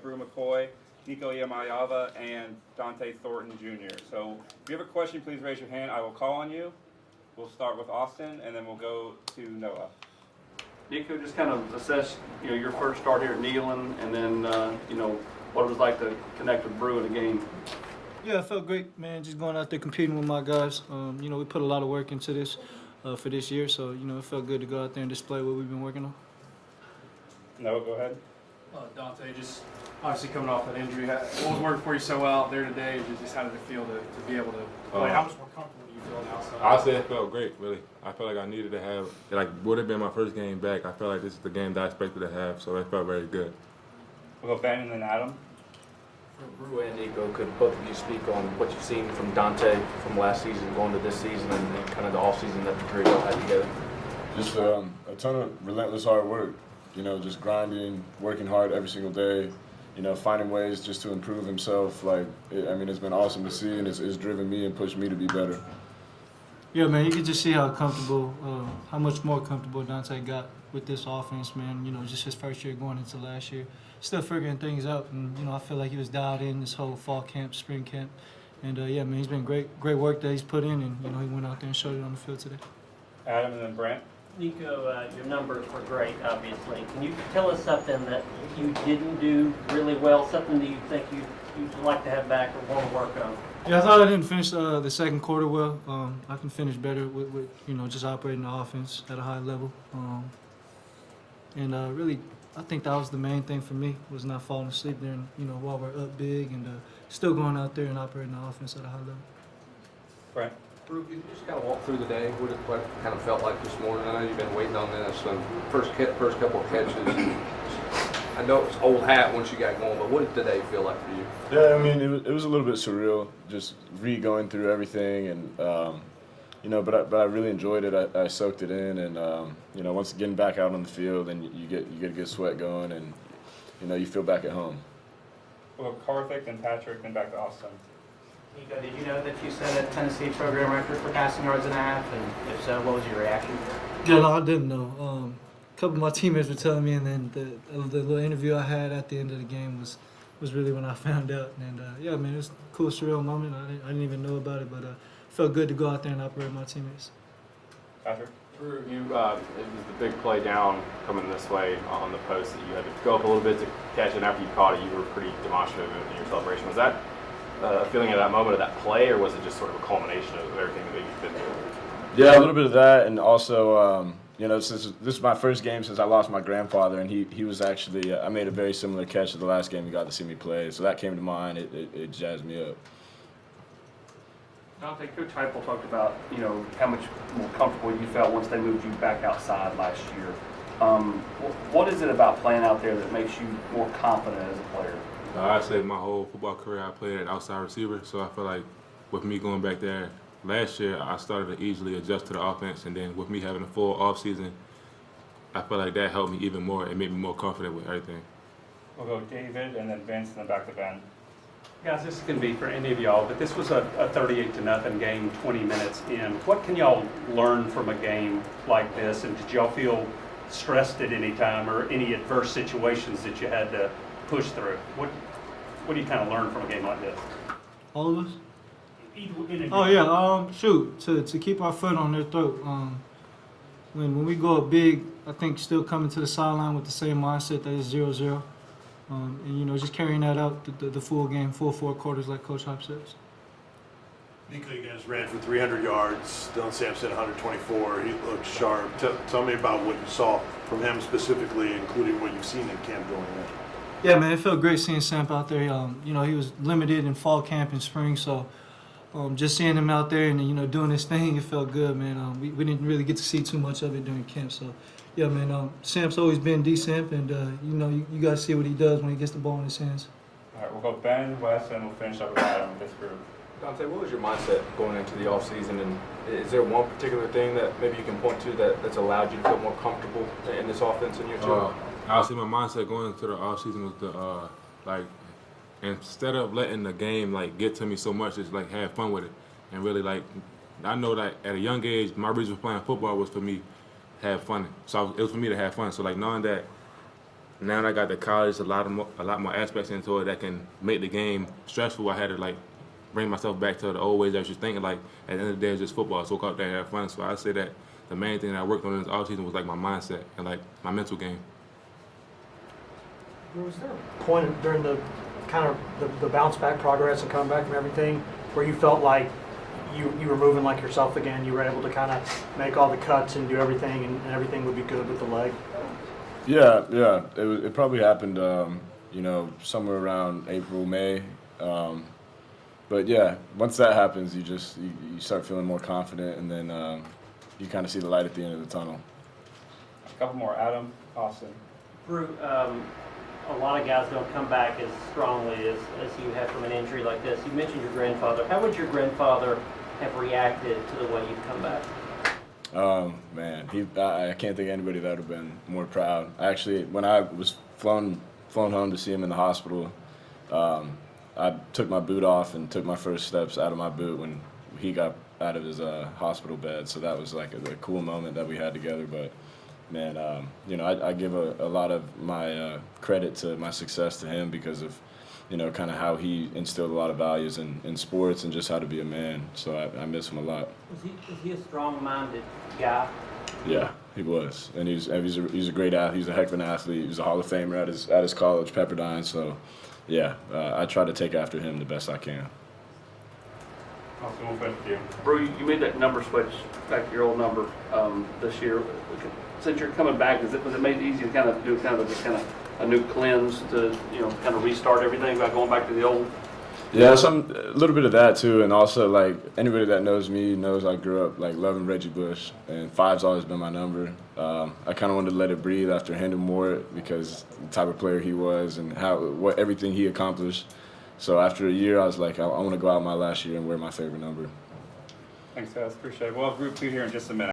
Bru McCoy, Nico Iamaleava, and Dante Thornton Jr. So if you have a question, please raise your hand. I will call on you. We'll start with Austin, and then we'll go to Noah. Nico, just kind of assess, your first start here at Neyland, and then, what it was like to connect with Bru in the game. Yeah, it felt great, man. Just going out there competing with my guys. We put a lot of work into this for this year, so it felt good to go out there and display what we've been working on. Noah, go ahead. Dante, just obviously coming off that injury, what was working for you so well out there today? Just how did it feel to be able to play? How much more comfortable do you feel now? I say it felt great, really. I felt like I needed to have, would have been my first game back. I felt like this is the game that I expected to have, so it felt very good. We'll go Ben and then Adam. Bru and Nico, could both of you speak on what you've seen from Dante from last season going to this season and kind of the off-season that the three of y'all had together? Just a ton of relentless hard work. Just grinding, working hard every single day. Finding ways just to improve himself. It's been awesome to see, and it's driven me and pushed me to be better. Yeah, man, you can just see how much more comfortable Dante got with this offense, man. Just his first year going into last year. Still figuring things out, and, I feel like he was dialed in this whole fall camp, spring camp. And, he's been great work that he's put in, and, he went out there and showed it on the field today. Adam and then Brant. Nico, your numbers were great, obviously. Can you tell us something that you didn't do really well, something that you think you'd like to have back or want to work on? Yeah, I thought I didn't finish the second quarter well. I can finish better with just operating the offense at a high level. Really, I think that was the main thing for me, was not falling asleep during, while we're up big and still going out there and operating the offense at a high level. Brant. Bru, can you just kind of walk through the day, what it kind of felt like this morning? I know you've been waiting on this, first couple of catches. I know it's old hat once you got going, but what did today feel like for you? Yeah, it was a little bit surreal, just going through everything, and but I really enjoyed it. I soaked it in, and once getting back out on the field, and you get a good sweat going, and you feel back at home. We'll go Karthik and Patrick, then back to Austin. Nico, did you know that you set a Tennessee program record for passing yards and a half? And if so, what was your reaction? Yeah, no, I didn't know. A couple of my teammates were telling me, and then the little interview I had at the end of the game was really when I found out. And it was a cool, surreal moment. I didn't even know about it, but it felt good to go out there and operate with my teammates. Patrick. Bru, it was the big play down coming this way on the post that you had to go up a little bit to catch it, and after you caught it, you were pretty demonstrative in your celebration. Was that a feeling of that moment of that play, or was it just sort of a culmination of everything that you've been through? Yeah, a little bit of that, and also, since this is my first game since I lost my grandfather, and he was actually, I made a very similar catch to the last game he got to see me play, so that came to mind. It jazzed me up. Dante, Coach Heupel talked about, how much more comfortable you felt once they moved you back outside last year. What is it about playing out there that makes you more confident as a player? I'd say my whole football career I played at outside receiver, so I feel like with me going back there last year, I started to easily adjust to the offense, and then with me having a full offseason, I feel like that helped me even more and made me more confident with everything. We'll go David and then Vince and then back to Ben. Guys, this is going to be for any of y'all, but this was a 38-0 game, 20 minutes in. What can y'all learn from a game like this, and did y'all feel stressed at any time or any adverse situations that you had to push through? What do you kind of learn from a game like this? All of us? To keep our foot on their throat. When we go up big, I think still coming to the sideline with the same mindset that is 0-0. Just carrying that out the full game, full 4 quarters like Coach Hop says. Nico, you guys ran for 300 yards. Dylan Sampson 124. He looked sharp. Tell me about what you saw from him specifically, including what you've seen in camp going in. Yeah, man, it felt great seeing Samp out there. He was limited in fall camp and spring, so just seeing him out there and doing his thing, it felt good, man. We didn't really get to see too much of it during camp, so yeah, man. Samp's always been decent, and you guys see what he does when he gets the ball in his hands. All right, we'll go Ben, Wes, and we'll finish up with Adam with this group. Dante, what was your mindset going into the offseason, and is there one particular thing that maybe you can point to that's allowed you to feel more comfortable in this offense in your team? Obviously, my mindset going into the offseason was to, instead of letting the game, get to me so much, is, have fun with it. And really, I know that at a young age, my reason for playing football was for me to have fun. So it was for me to have fun. So, knowing that now that I got to college, a lot more aspects into it that can make the game stressful. I had to like bring myself back to the old ways I was just thinking like at the end of the day it's just football, so go out there and have fun. So I say that the main thing that I worked on in this offseason was like my mindset and like my mental game. Was there a point during the kind of the bounce back progress and coming back from everything where you felt like you were moving like yourself again? You were able to kind of make all the cuts and do everything, and everything would be good with the leg? Yeah. It probably happened, somewhere around April, May. But yeah, once that happens, you start feeling more confident, and then you kind of see the light at the end of the tunnel. A couple more. Adam, Austin. Bru, a lot of guys don't come back as strongly as you have from an injury like this. You mentioned your grandfather. How would your grandfather have reacted to the way you've come back? Man, I can't think of anybody that would have been more proud. Actually, when I was flown home to see him in the hospital, I took my boot off and took my first steps out of my boot when he got out of his hospital bed. So that was like a cool moment that we had together. But man, I give a lot of my credit to my success to him because of, kind of how he instilled a lot of values in sports and just how to be a man. So I miss him a lot. Was he a strong-minded guy? Yeah, he was, and he's a great athlete. He's a heck of an athlete. He was a Hall of Famer at his college, Pepperdine. So, yeah, I try to take after him the best I can. Austin, we'll finish with you. Bru, you made that number switch back to your old number this year. Since you're coming back, was it made it easy to kind of do a new cleanse to kind of restart everything by going back to the old? Yeah, a little bit of that too, and also like anybody that knows me knows I grew up like loving Reggie Bush, and 5's always been my number. I kind of wanted to let it breathe after Hendon Moore because the type of player he was and everything he accomplished. So after a year, I was like, I want to go out my last year and wear my favorite number. Thanks, guys. Appreciate it. We'll have group 2 here in just a minute.